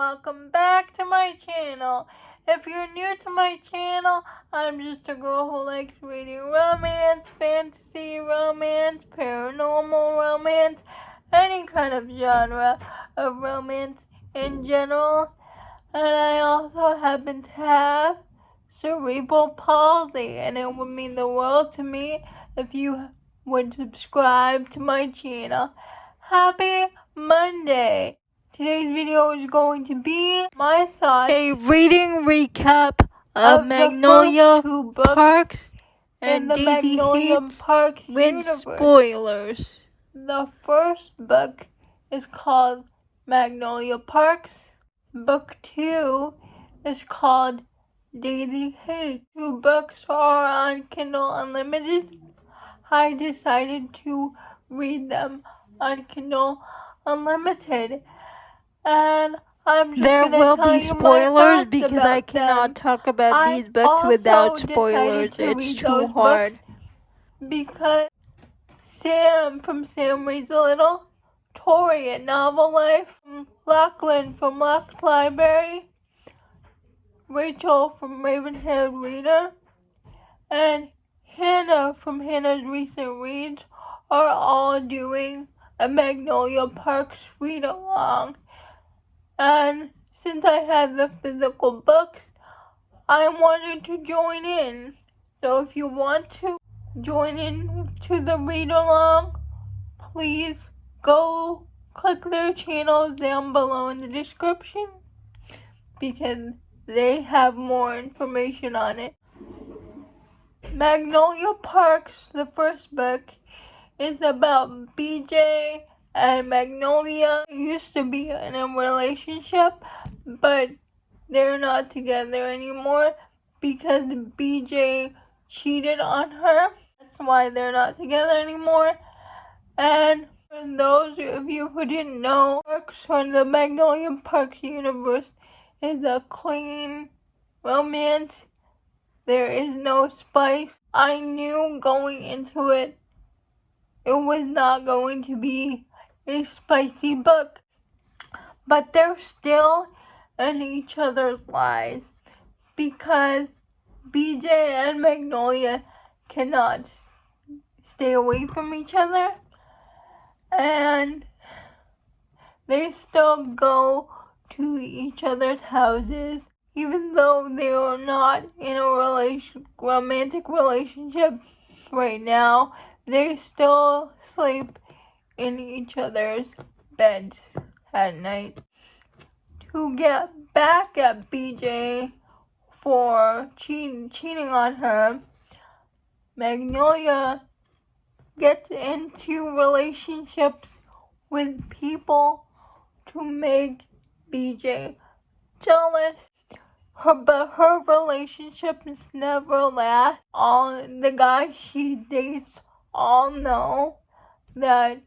welcome back to my channel. If you're new to my channel, I'm just a girl who likes reading romance, fantasy, romance, paranormal romance, any kind of genre of romance in general. And I also happen to have cerebral palsy, and it would mean the world to me if you would subscribe to my channel. Happy Monday! Today's video is going to be my thoughts, a reading recap of Magnolia Parks and Daisy Haites Parks with universe. spoilers. The first book is called Magnolia Parks. Book 2 is called Daisy Haites. 2 books are on Kindle Unlimited. I decided to read them on Kindle Unlimited. And I'm just there will be spoilers because I cannot talk about these books without spoilers. It's too hard. Because Sam from Sam Reads a Little, Tori at Novel Life, Lachlan from Lach's Library, Rachel from Ravenhead Reader, and Hannah from Hannah's Recent Reads are all doing a Magnolia Parks read-along. And since I had the physical books, I wanted to join in. So if you want to join in to the read-along, please go click their channels down below in the description because they have more information on it. Magnolia Parks, the first book, is about BJ and Magnolia. They used to be in a relationship, but they're not together anymore because BJ cheated on her. That's why they're not together anymore. And for those of you who didn't know, Parks from the Magnolia Parks universe is a clean romance. There is no spice. I knew going into it was not going to be a spicy book, but they're still in each other's lives because BJ and Magnolia cannot stay away from each other, and they still go to each other's houses even though they are not in a romantic relationship right now. They still sleep in each other's beds at night. To get back at BJ for cheating on her, Magnolia gets into relationships with people to make BJ jealous. But her relationships never last. All the guys she dates all know that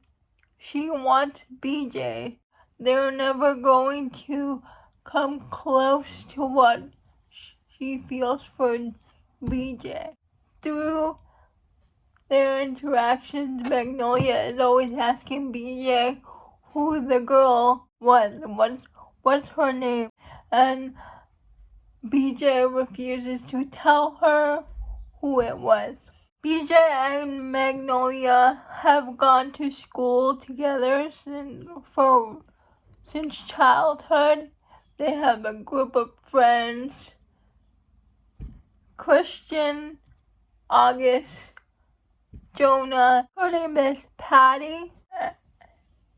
she wants BJ. They're never going to come close to what she feels for BJ. Through their interactions, Magnolia is always asking BJ who the girl was, what's her name, and BJ refuses to tell her who it was. BJ and Magnolia have gone to school together since childhood. They have a group of friends: Christian, August, Jonah. Her name is Patty,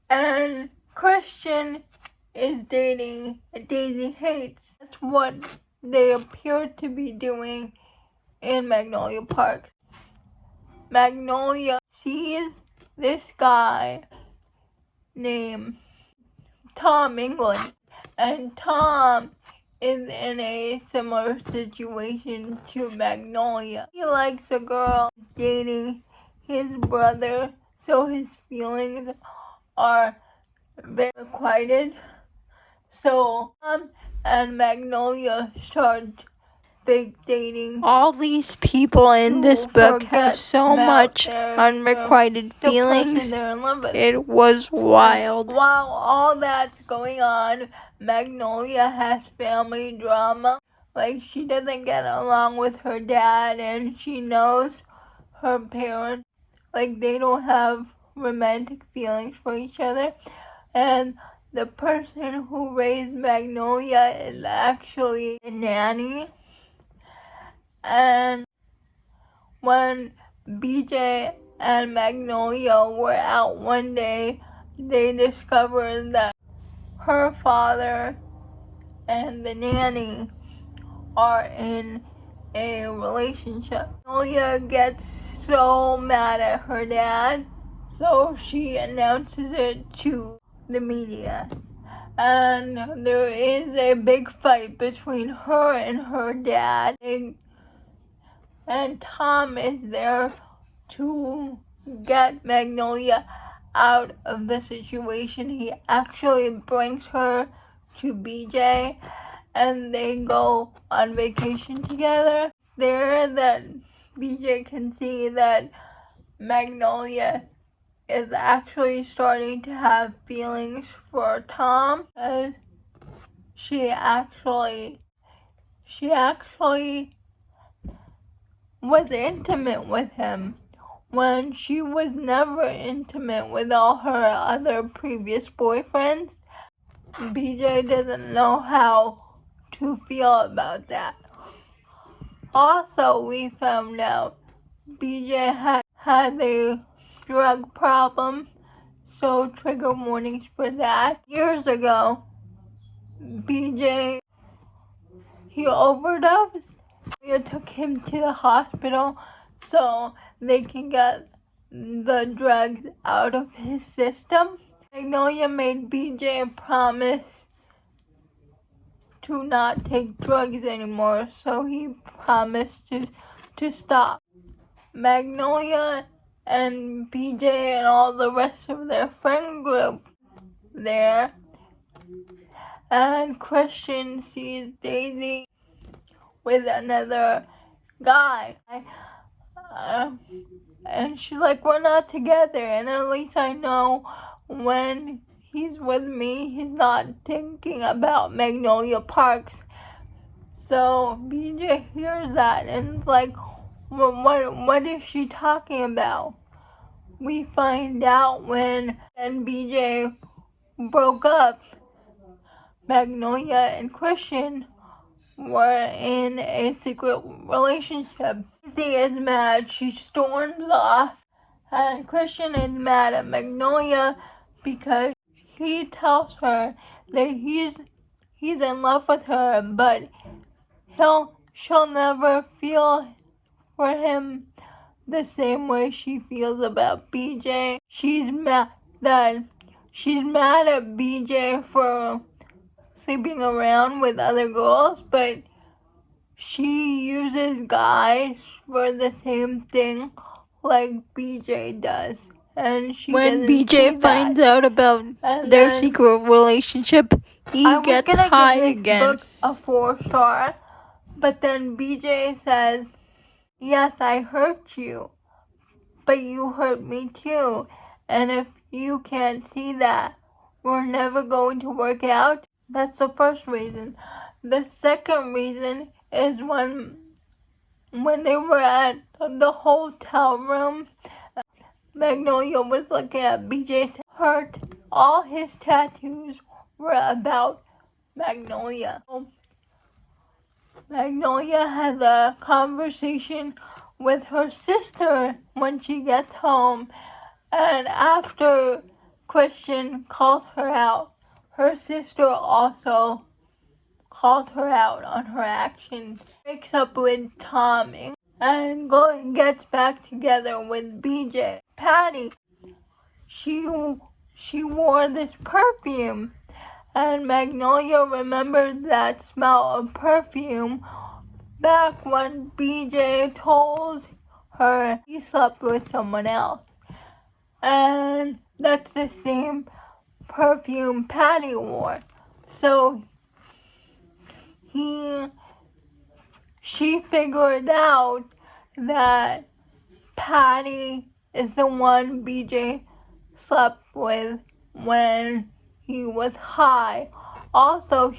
and Christian is dating Daisy Haites. That's what they appear to be doing in Magnolia Parks. Magnolia sees this guy named Tom England, and Tom is in a similar situation to Magnolia. He likes a girl dating his brother, so his feelings are very requited. So Tom and Magnolia start big dating. All these people in this book have so much unrequited feelings. It was wild. While all that's going on, Magnolia has family drama. Like, she doesn't get along with her dad, and she knows her parents, like, they don't have romantic feelings for each other. And the person who raised Magnolia is actually a nanny. And when BJ and Magnolia were out one day, they discovered that her father and the nanny are in a relationship. Magnolia gets so mad at her dad, so she announces it to the media. And there is a big fight between her and her dad. And Tom is there to get Magnolia out of the situation. He actually brings her to BJ, and they go on vacation together. There that BJ can see that Magnolia is actually starting to have feelings for Tom. She actually was intimate with him when she was never intimate with all her other previous boyfriends. BJ doesn't know how to feel about that. Also, we found out BJ had a drug problem, so trigger warnings for that. Years ago, BJ, he overdosed. We took him to the hospital so they can get the drugs out of his system. Magnolia made BJ a promise to not take drugs anymore, so he promised to stop. Magnolia and BJ and all the rest of their friend group there, and Christian sees Daisy with another guy. And she's like, we're not together, and at least I know when he's with me, he's not thinking about Magnolia Parks. So BJ hears that and is like, what is she talking about? We find out when BJ broke up, Magnolia and Christian were in a secret relationship. Daisy is mad. She storms off, and Christian is mad at Magnolia because he tells her that he's in love with her, but she'll never feel for him the same way she feels about BJ. She's mad at BJ for sleeping around with other girls, but she uses guys for the same thing like BJ does. And when BJ finds out about their secret relationship, he gets high again. I was gonna give this book a 4-star, but then BJ says, yes, I hurt you, but you hurt me too. And if you can't see that, we're never going to work out. That's the first reason. The second reason is when they were at the hotel room, Magnolia was looking at BJ's hurt. All his tattoos were about Magnolia. Magnolia has a conversation with her sister when she gets home, and after Christian called her out, her sister also called her out on her actions. Breaks up with Tom and gets back together with BJ. Patty, she wore this perfume, and Magnolia remembers that smell of perfume back when BJ told her he slept with someone else. And that's the same perfume Patty wore. So she figured out that Patty is the one BJ slept with when he was high Also,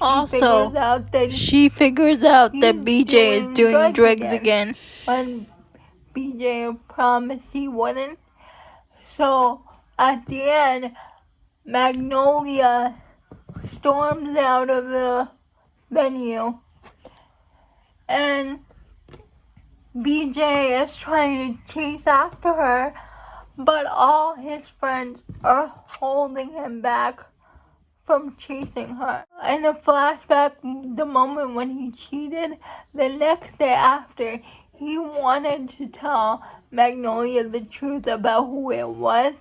she figures out that BJ is doing drugs again. When BJ promised he wouldn't. So, at the end, Magnolia storms out of the venue, and BJ is trying to chase after her, but all his friends are holding him back from chasing her. In a flashback, the moment when he cheated, the next day after, he wanted to tell Magnolia the truth about who it was,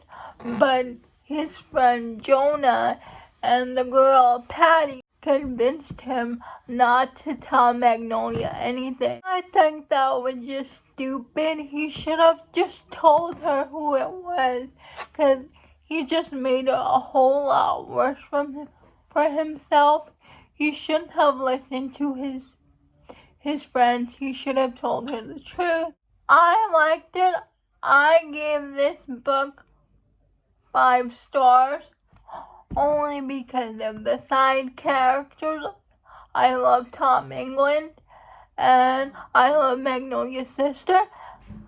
but his friend Jonah and the girl Patty convinced him not to tell Magnolia anything. I think that was just stupid. He should have just told her who it was, because he just made it a whole lot worse for himself. He shouldn't have listened to his friends. He should have told her the truth. I liked it. I gave this book 5 stars only because of the side characters. I love Tom England, and I love Magnolia's sister.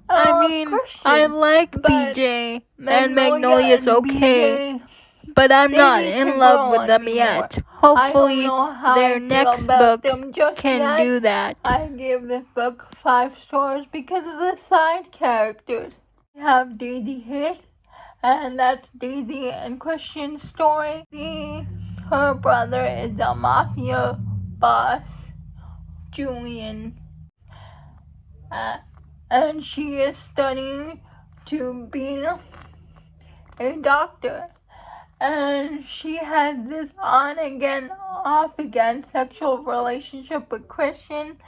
I like BJ, and Magnolia's okay, but I'm not in love with them yet. Hopefully, their next book can do that. I gave this book 5 stars because of the side characters. We have Daisy Haites, and that's Daisy and Christian's story. Her brother is a mafia boss, Julian, and she is studying to be a doctor. And she has this on again, off again sexual relationship with Christian.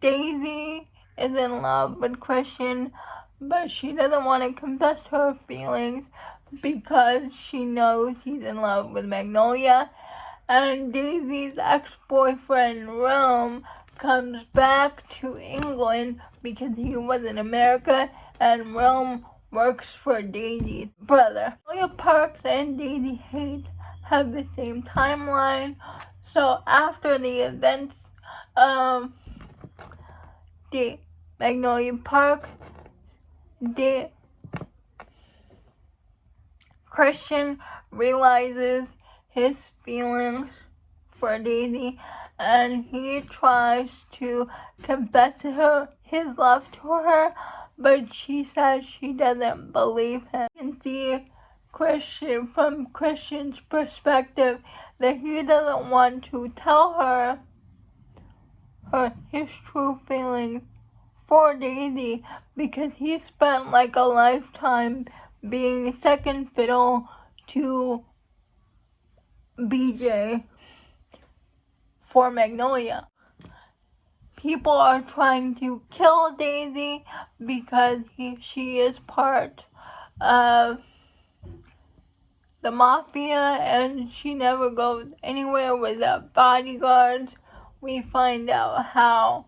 Daisy is in love with Christian, but she doesn't want to confess her feelings because she knows he's in love with Magnolia. And Daisy's ex-boyfriend, Rome, comes back to England because he was in America, and Rome works for Daisy's brother. Magnolia Parks and Daisy Haites have the same timeline. So after the events of the Magnolia Park, Christian realizes his feelings for Daisy, and he tries to confess to her his love to her, but she says she doesn't believe him. You can see from Christian's perspective that he doesn't want to tell her his true feelings for Daisy because he spent like a lifetime being second fiddle to BJ for Magnolia. People are trying to kill Daisy because she is part of the mafia, and she never goes anywhere without bodyguards. We find out how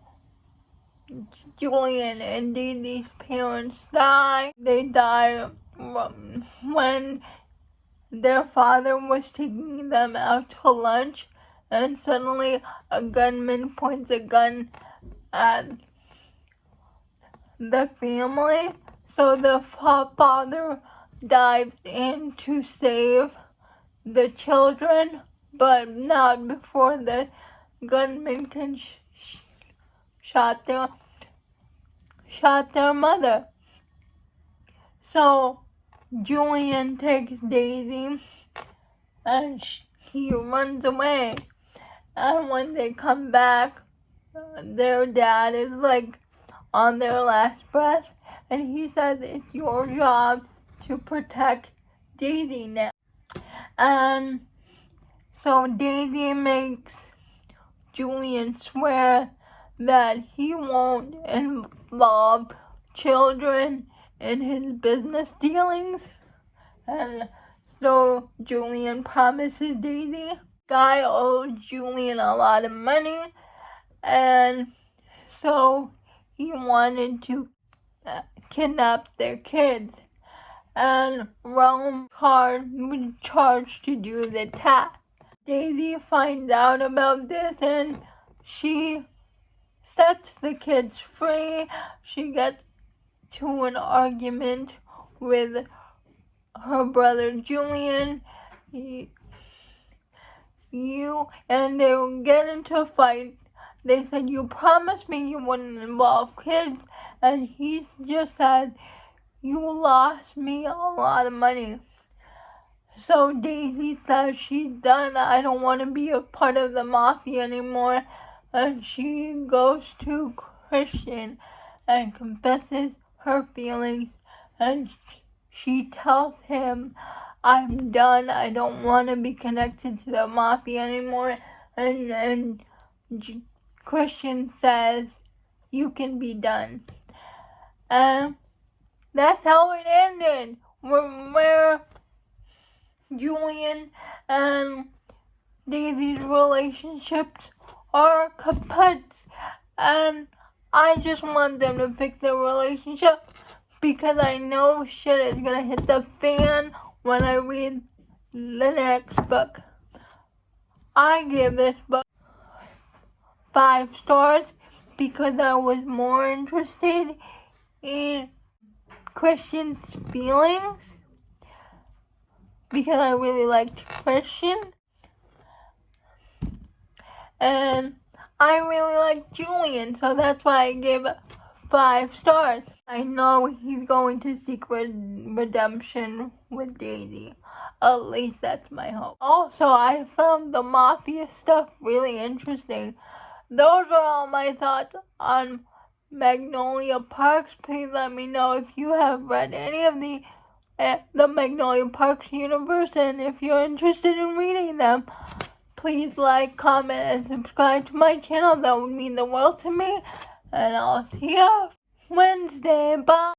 Julian and Daisy's parents die. They die when their father was taking them out to lunch, and suddenly a gunman points a gun at the family. So the father dives in to save the children, but not before the gunman can shot their mother. So Julian takes Daisy and he runs away. And when they come back, their dad is like on their last breath, and he says it's your job to protect Daisy now. And so Daisy makes Julian swear that he won't involve children in his business dealings. And so Julian promises Daisy. Guy owes Julian a lot of money, and so he wanted to kidnap their kids. And Rome was charged to do the task. Daisy finds out about this and she sets the kids free. She gets to an argument with her brother Julian. And they will get into a fight. They said, "You promised me you wouldn't involve kids," and he just said, "You lost me a lot of money." So Daisy says she's done. "I don't want to be a part of the mafia anymore." And she goes to Christian and confesses her feelings. And she tells him, "I'm done. I don't want to be connected to the mafia anymore." And Christian says, "You can be done." And that's how it ended. Where Julian and Daisy's relationships are kaput, and I just want them to fix their relationship because I know shit is gonna hit the fan when I read the next book. I give this book 5 stars because I was more interested in Christian's feelings, because I really liked Christian, and I really like Julian, so that's why I gave it 5 stars. I know he's going to seek redemption with Daisy. At least that's my hope. Also, I found the mafia stuff really interesting. Those are all my thoughts on Magnolia Parks. Please let me know if you have read any of the Magnolia Parks universe, and if you're interested in reading them. Please like, comment, and subscribe to my channel. That would mean the world to me. And I'll see you Wednesday. Bye.